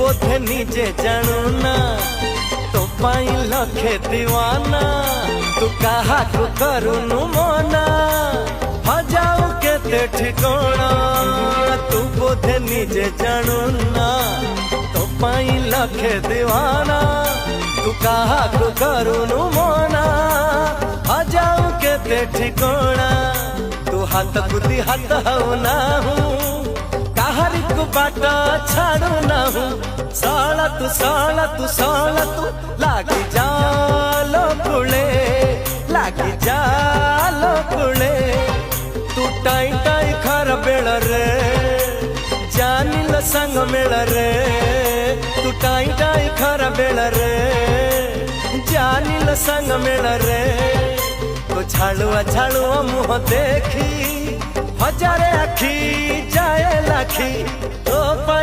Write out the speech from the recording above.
बोधे निजे जानू ना तो पाई लखे दीवाना तू कहा को करूनु मना हजाऊ केते ठिकाना तू बोधे निजे जानू ना तो पाई लखे दीवाना तू कहा को करूनु मना हजाऊ केते ठिकाना तू हाथ गुदी हाथ हऊ ना हूँ काहरी को बाटा छाड़ू ना हूँ साला तू लागी जालो कुले लागी जालो कुले तू टाई टाई खर बेड़ रे जानिल संग मेल रे तू टाई टाई खर बेड़ रे जानिल संग मेल रे तो झाड़ुआ मुँह देखी हजारे आखी जाए लाखी तो